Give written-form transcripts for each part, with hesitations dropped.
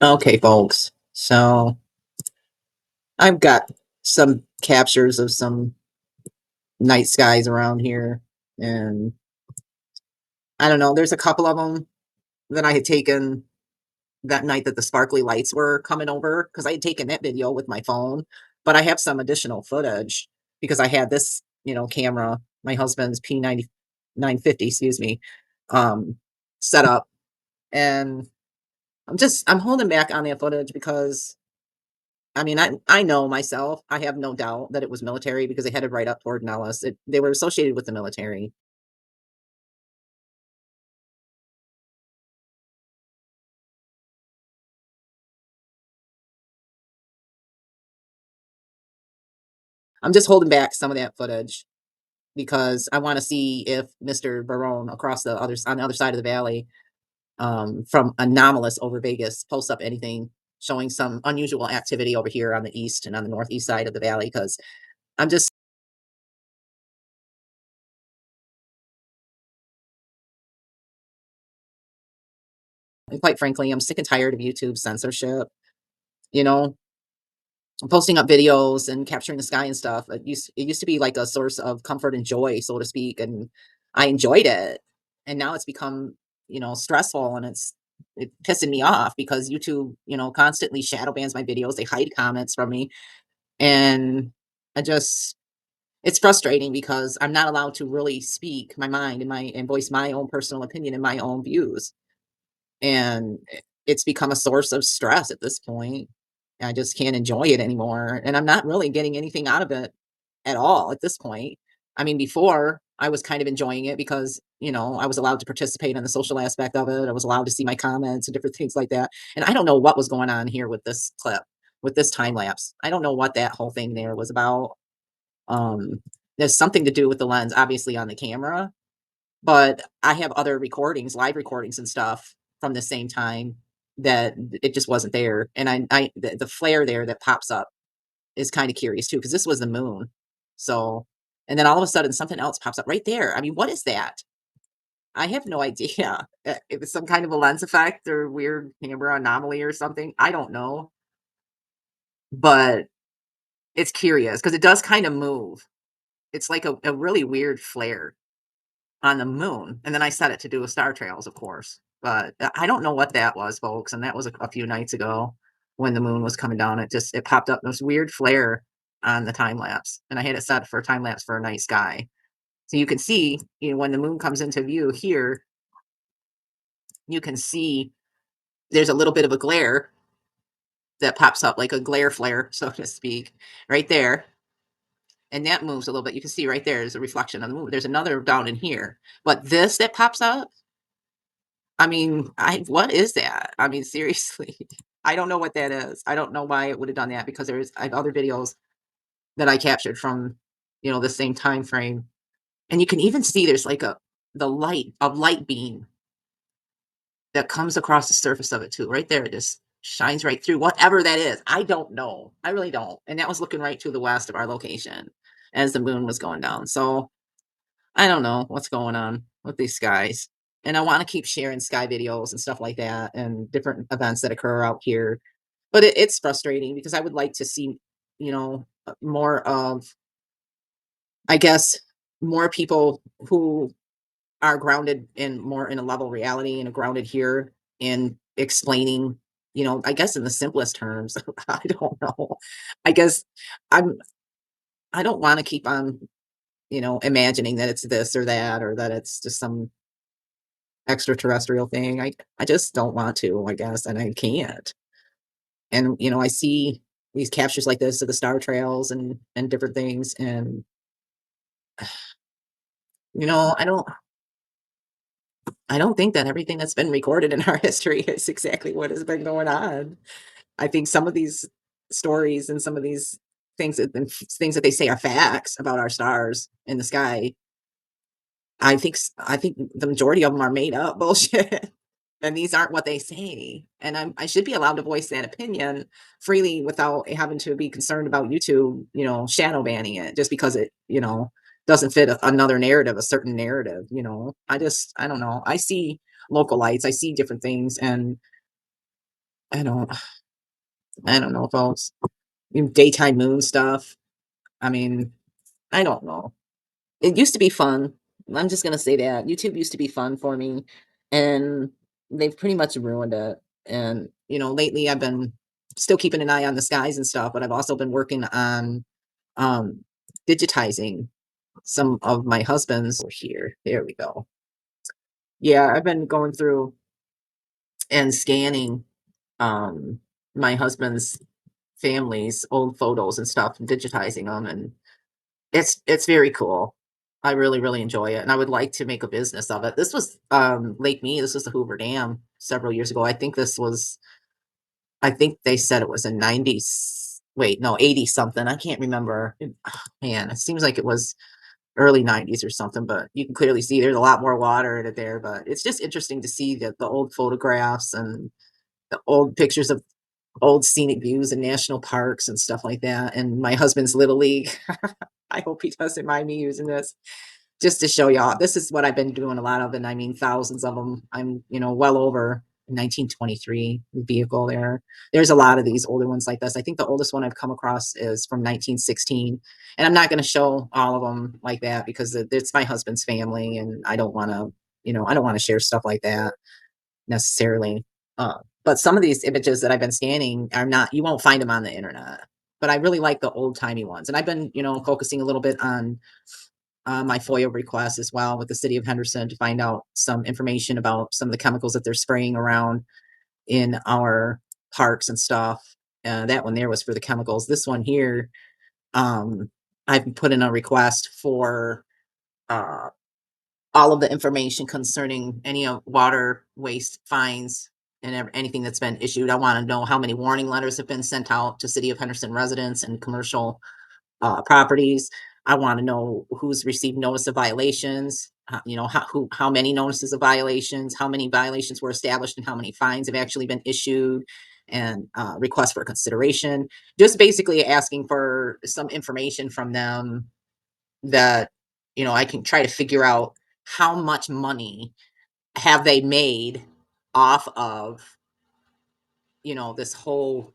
Okay, folks. So I've got some captures of some night skies around here, and I don't know. There's a couple of them that I had taken that night that the sparkly lights were coming over because I had taken that video with my phone, but I have some additional footage because I had this, camera, my husband's P90 950, excuse me, um, set up, and I'm holding back on that footage because I mean, I know myself. I have no doubt that it was military because they headed right up toward Nellis. They were associated with the military. I'm just holding back some of that footage because I want to see if Mr. Barone across on the other side of the valley, from anomalous over Vegas, posts up anything showing some unusual activity over here on the east and on the northeast side of the valley. Because I'm just, and quite frankly, I'm sick and tired of YouTube censorship. You know, posting up videos and capturing the sky and stuff. It used to be like a source of comfort and joy, so to speak, and I enjoyed it. And now it's become, stressful and it's pissing me off because YouTube, constantly shadow bans my videos. They hide comments from me. And I just it's frustrating because I'm not allowed to really speak my mind and voice my own personal opinion and my own views. And it's become a source of stress at this point. I just can't enjoy it anymore, and I'm not really getting anything out of it at all at this point. I mean, before, I was kind of enjoying it because, I was allowed to participate in the social aspect of it. I was allowed to see my comments and different things like that, and I don't know what was going on here with this clip, with this time lapse. I don't know what that whole thing there was about. Um, there's something to do with the lens, obviously, on the camera, but I have other recordings, live recordings and stuff from the same time that it just wasn't there, and the flare there that pops up is kinda curious too, because this was the moon, so and then all of a sudden, something else pops up right there. I mean, what is that? I have no idea. If it's some kind of a lens effect or weird camera anomaly or something, I don't know, but it's curious because it does kinda move. It's like a really weird flare. On the moon, and then I set it to do with star trails, of course, but I don't know what that was, folks, and that was a few nights ago when the moon was coming down. It popped up this weird flare on the time lapse, and I had it set for a time lapse for a night sky. So you can see, when the moon comes into view here, you can see there's a little bit of a glare that pops up, like a glare flare, so to speak, right there, and that moves a little bit. You can see right there is a reflection on the moon. There's another down in here, but this that pops up, I mean, I what is that? I mean, seriously, I don't know what that is. I don't know why it would have done that because I have other videos that I captured from, the same time frame, and you can even see there's like a light beam that comes across the surface of it too. Right there, it just shines right through whatever that is. I don't know. I really don't. And that was looking right to the west of our location as the moon was going down. So I don't know what's going on with these skies. And I want to keep sharing sky videos and stuff like that and different events that occur out here. But it's frustrating because I would like to see, more of, I guess, more people who are grounded in more in a level reality and are grounded here in explaining, I guess in the simplest terms. I don't know. I guess I'm I don't want to keep on, imagining that it's this or that or that it's just some extraterrestrial thing. I just don't want to, I guess, and I can't. And, I see these captures like this of the star trails and different things, and, you know, I don't I don't think that everything that's been recorded in our history is exactly what has been going on. I think some of these stories and some of these things that they say are facts about our stars in the sky, I think the majority of them are made up bullshit. And these aren't what they say, and I should be allowed to voice that opinion freely without having to be concerned about YouTube, shadow banning it just because it, doesn't fit another narrative, a certain narrative, I don't know. I see local lights, I see different things, and I don't I don't know, folks. Daytime moon stuff. I mean, I don't know. It used to be fun. I'm just gonna say that. YouTube used to be fun for me, and they've pretty much ruined it. And, lately I've been still keeping an eye on the skies and stuff, but I've also been working on, um, digitizing some of my husband's here. There we go. Yeah, I've been going through and scanning, um, my husband's family's old photos and stuff and digitizing them, and it's very cool. I really, really enjoy it, and I would like to make a business of it. This was, Lake Mead, this was the Hoover Dam several years ago. I think they said it was in 90s wait, no, 80 something, I can't remember. Man, it seems like it was early 90s or something, but you can clearly see there's a lot more water in it there, but it's just interesting to see the old photographs and the old pictures of old scenic views and national parks and stuff like that, and my husband's little league. I hope he doesn't mind me using this just to show y'all. This is what I've been doing a lot of, and I mean thousands of them. I'm, well over 1923 vehicle there. There's a lot of these older ones like this. I think the oldest one I've come across is from 1916, and I'm not going to show all of them like that because it's my husband's family, and I don't want to, I don't want to share stuff like that necessarily. But some of these images that I've been scanning are not, you won't find them on the internet. But I really like the old timey ones. And I've been, focusing a little bit on my FOIA request as well with the city of Henderson to find out some information about some of the chemicals that they're spraying around in our parks and stuff. That one there was for the chemicals. This one here, um, I've put in a request for uh, all of the information concerning any of water waste fines and anything that's been issued. I want to know how many warning letters have been sent out to City of Henderson residents and commercial properties. I want to know who's received notice of violations. How many notices of violations, how many violations were established, and how many fines have actually been issued, and requests for consideration. Just basically asking for some information from them that, I can try to figure out how much money have they made off of, this whole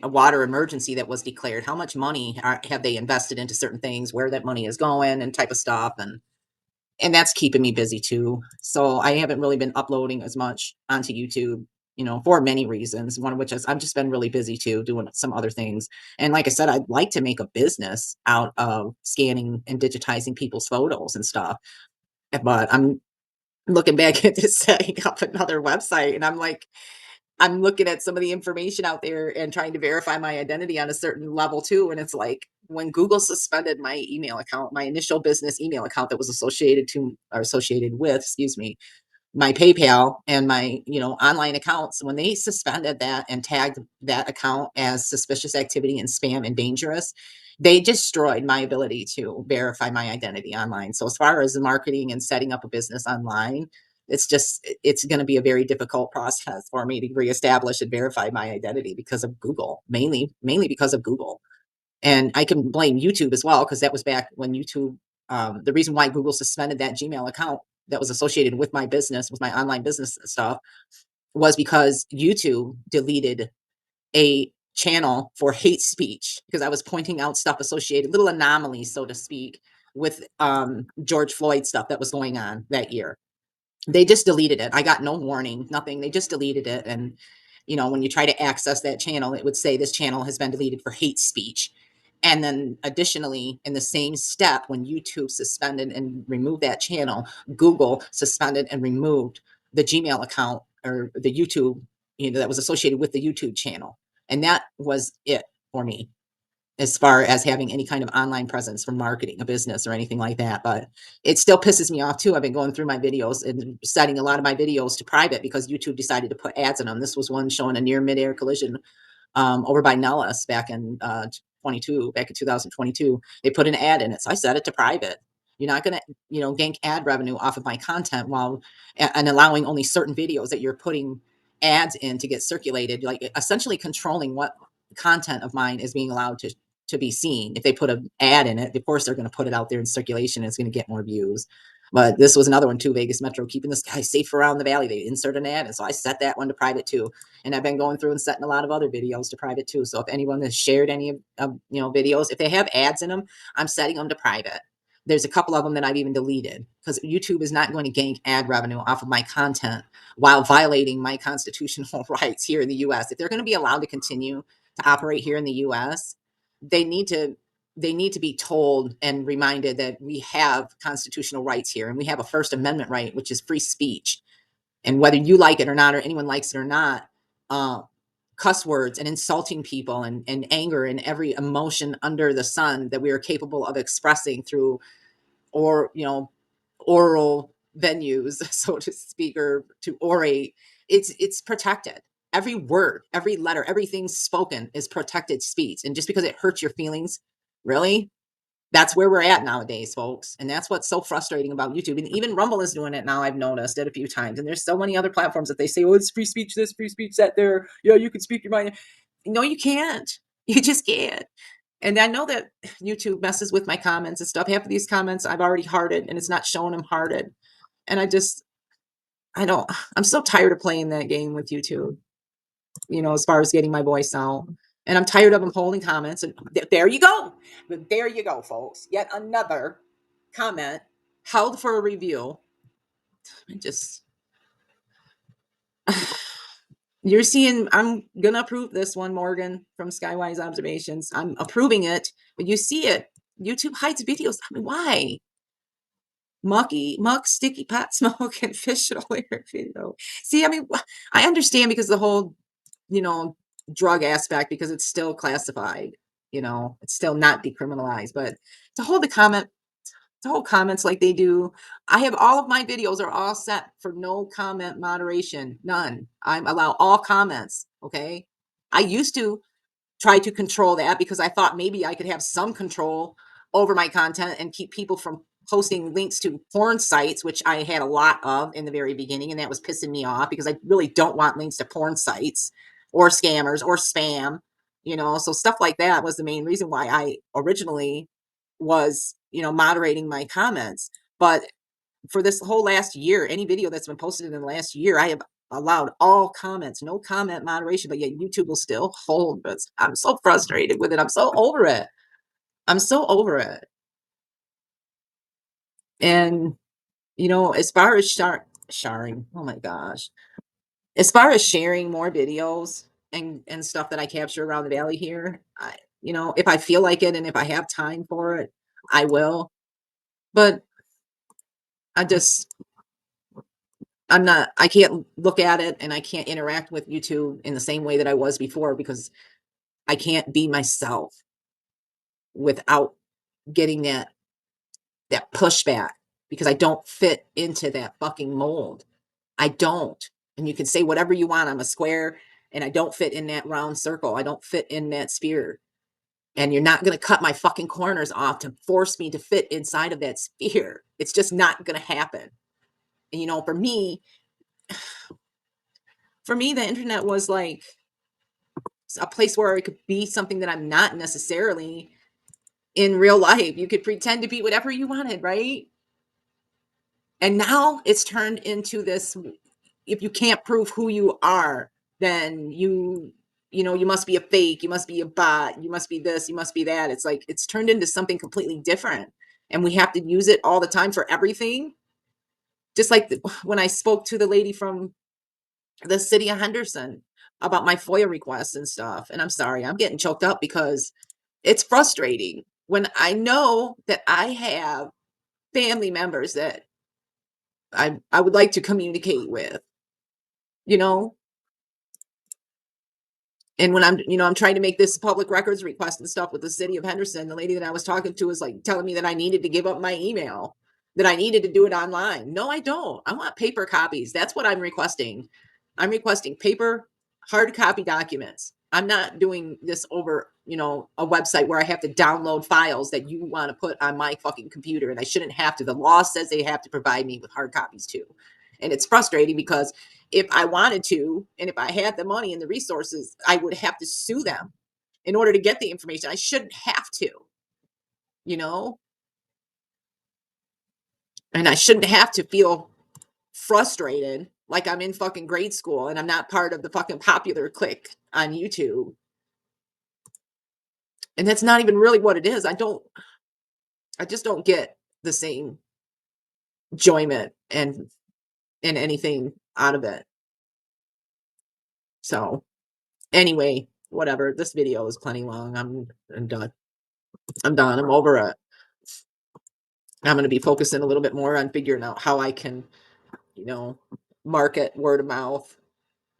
water emergency that was declared. How much money have they invested into certain things, where that money is going, and type of stuff, and that's keeping me busy too. So I haven't really been uploading as much onto YouTube, for many reasons. One of which is I've just been really busy too, doing some other things. And like I said, I'd like to make a business out of scanning and digitizing people's photos and stuff. But I'm looking back at this setting up another website, and I'm looking at some of the information out there and trying to verify my identity on a certain level too. And it's like when Google suspended my email account, my initial business email account that was associated with, excuse me, my PayPal and my, online accounts, when they suspended that and tagged that account as suspicious activity and spam and dangerous, they destroyed my ability to verify my identity online. So as far as the marketing and setting up a business online, it's going to be a very difficult process for me to reestablish and verify my identity because of Google, mainly because of Google. And I can blame YouTube as well, because that was back when YouTube, the reason why Google suspended that Gmail account that was associated with my business, with my online business and stuff, was because YouTube deleted a channel for hate speech because I was pointing out stuff associated, little anomalies, so to speak, with George Floyd stuff that was going on that year. They just deleted it. I got no warning, nothing. They just deleted it. And, when you try to access that channel, it would say this channel has been deleted for hate speech. And then additionally, in the same step, when YouTube suspended and removed that channel, Google suspended and removed the Gmail account or the YouTube, that was associated with the YouTube channel. And that was it for me as far as having any kind of online presence for marketing a business or anything like that. But it still pisses me off too. I've been going through my videos and setting a lot of my videos to private because YouTube decided to put ads in them. This was one showing a near midair collision over by Nellis back in 22, back in 2022. They put an ad in it. So I set it to private. You're not going to, gank ad revenue off of my content while and allowing only certain videos that you're putting ads in to get circulated, like essentially controlling what content of mine is being allowed to be seen. If they put an ad in it, of course they're going to put it out there in circulation and it's going to get more views. But this was another one too, Vegas Metro, keeping this guy safe around the valley. They insert an ad, and so I set that one to private too. And I've been going through and setting a lot of other videos to private too. So if anyone has shared any of videos, if they have ads in them, I'm setting them to private. There's a couple of them that I've even deleted because YouTube is not going to gain ad revenue off of my content while violating my constitutional rights here in the US. If they're going to be allowed to continue to operate here in the US, they need to they need to be told and reminded that we have constitutional rights here and we have a First Amendment right, which is free speech. And whether you like it or not, or anyone likes it or not, uh, cuss words and insulting people and anger and every emotion under the sun that we are capable of expressing through or oral venues, so to speak, or to orate, it's protected. Every word, every letter, everything spoken is protected speech. And just because it hurts your feelings, really, that's where we're at nowadays, folks. And that's what's so frustrating about YouTube. And even Rumble is doing it now. I've noticed it a few times. And there's so many other platforms that they say, oh, it's free speech, this free speech, that there. Yeah, you can speak your mind. No, you can't. You just can't. And I know that YouTube messes with my comments and stuff. Half of these comments I've already hearted and it's not showing them hearted. And I don't, I'm so tired of playing that game with YouTube, as far as getting my voice out. And I'm tired of them holding comments. And there you go. There you go, folks. Yet another comment held for a review. I just, you're seeing, I'm going to approve this one, Morgan, from Skywise Observations. I'm approving it, but you see it. YouTube hides videos. I mean, why? Muck, sticky pot smoke, and fish oil video. See, I mean, I understand because the whole, you know, drug aspect, because it's still classified, it's still not decriminalized. But to hold to hold comments like they do, I have all of my videos are all set for no comment moderation, none. I allow all comments. Okay. I used to try to control that because I thought maybe I could have some control over my content and keep people from posting links to porn sites, which I had a lot of in the very beginning. And that was pissing me off because I really don't want links to porn sites or scammers or spam, So stuff like that was the main reason why I originally was, moderating my comments. But for this whole last year, any video that's been posted in the last year, I have allowed all comments, no comment moderation, but yet YouTube will still hold. But I'm so frustrated with it. I'm so over it. I'm so over it. And as far as sharing, oh my gosh, as far as sharing more videos and stuff that I capture around the valley here, if I feel like it and if I have time for it, I will. But I just I can't look at it and I can't interact with YouTube in the same way that I was before because I can't be myself without getting that pushback because I don't fit into that fucking mold. I don't. And you can say whatever you want. I'm a square and I don't fit in that round circle. I don't fit in that sphere. And you're not going to cut my fucking corners off to force me to fit inside of that sphere. It's just not going to happen. And for me, the internet was like a place where it could be something that I'm not necessarily in real life. You could pretend to be whatever you wanted, right? And now it's turned into this, if you can't prove who you are, then you must be a fake, you must be a bot, you must be this, you must be that. It's like it's turned into something completely different. And we have to use it all the time for everything. Just like when I spoke to the lady from the city of Henderson about my FOIA requests and stuff. And I'm sorry, I'm getting choked up because it's frustrating when I know that I have family members that I would like to communicate with, you know, and when I'm trying to make this public records request and stuff with the city of Henderson, the lady that I was talking to was like telling me that I needed to give up my email, that I needed to do it online. No, I don't. I want paper copies. That's what I'm requesting. I'm requesting paper, hard copy documents. I'm not doing this over, a website where I have to download files that you want to put on my fucking computer, and I shouldn't have to. The law says they have to provide me with hard copies too. And it's frustrating because if I wanted to, and if I had the money and the resources, I would have to sue them in order to get the information. I shouldn't have to, you know? And I shouldn't have to feel frustrated like I'm in fucking grade school and I'm not part of the fucking popular clique on YouTube. And that's not even really what it is. I just don't get the same enjoyment and anything out of it. So anyway, whatever. This video is plenty long. I'm done. I'm done. I'm over it. I'm gonna be focusing a little bit more on figuring out how I can, you know, market word of mouth.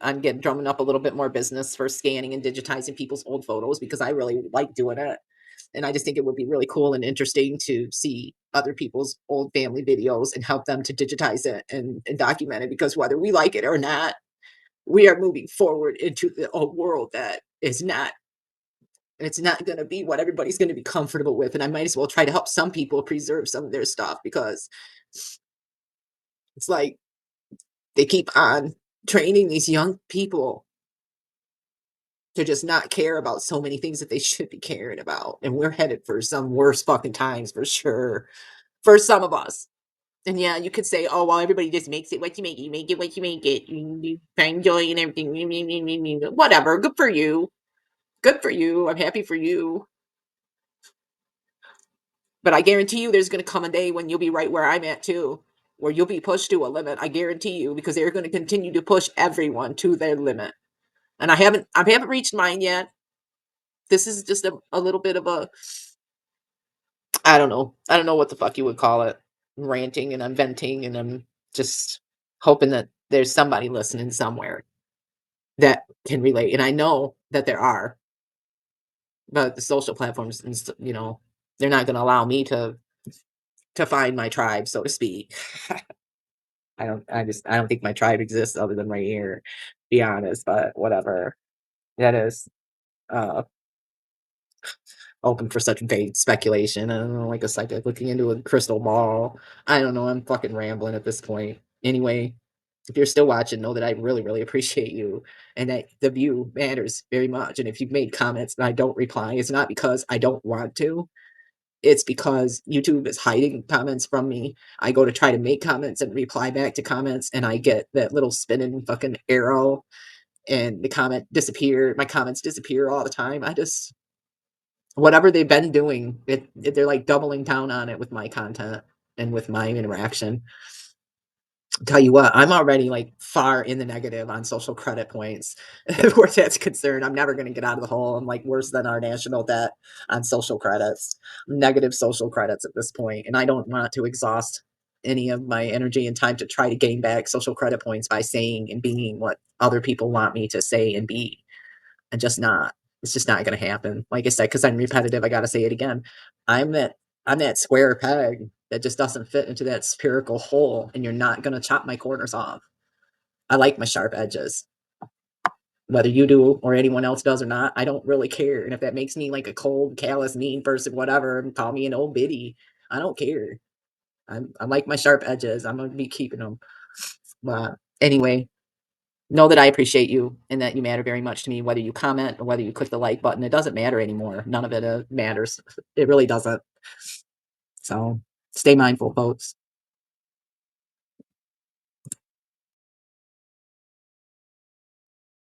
I'm getting drumming up a little bit more business for scanning and digitizing people's old photos because I really like doing it. And I just think it would be really cool and interesting to see other people's old family videos and help them to digitize it and document it because whether we like it or not, we are moving forward into a world that is not it's not going to be what everybody's going to be comfortable with, and I might as well try to help some people preserve some of their stuff because it's like they keep on training these young people to just not care about so many things that they should be caring about, and we're headed for some worse fucking times for sure, for some of us. And yeah, you could say, "Oh, well, everybody just makes it what you make it. You make it what you make it. You find joy in everything." Whatever. Good for you. Good for you. I'm happy for you. But I guarantee you, there's going to come a day when you'll be right where I'm at too, where you'll be pushed to a limit. I guarantee you, because they're going to continue to push everyone to their limit. And I haven't reached mine yet. This is just a little bit of a, I don't know what the fuck you would call it. Ranting and I'm venting and I'm just hoping that there's somebody listening somewhere that can relate. And I know that there are, but the social platforms, they're not going to allow me to find my tribe, so to speak. I don't think my tribe exists other than right here, be honest, but whatever. That is, uh, open for such vague speculation. I don't know, like a psychic looking into a crystal ball. I don't know, I'm fucking rambling at this point. Anyway, if you're still watching, know that I really, really appreciate you and that the view matters very much, and if you've made comments and I don't reply, it's not because I don't want to, it's because YouTube is hiding comments from me. I go to try to make comments and reply back to comments, and I get that little spinning fucking arrow, and my comments disappear all the time. I just whatever they've been doing, they're like doubling down on it with my content and with my interaction. Tell you what, I'm already like far in the negative on social credit points. Where that's concerned, I'm never going to get out of the hole. I'm like worse than our national debt on social credits, negative social credits at this point, and I don't want to exhaust any of my energy and time to try to gain back social credit points by saying and being what other people want me to say and be. And just not. It's just not going to happen. Like I said, because I'm repetitive, I got to say it again. I'm that I'm that square peg that just doesn't fit into that spherical hole, and you're not going to chop my corners off. I like my sharp edges. Whether you do or anyone else does or not, I don't really care. And if that makes me like a cold, callous, mean person, whatever, and call me an old biddy, I don't care. I like my sharp edges. I'm going to be keeping them. But anyway, know that I appreciate you and that you matter very much to me, whether you comment or whether you click the like button. It doesn't matter anymore. None of it matters. It really doesn't. So stay mindful, folks.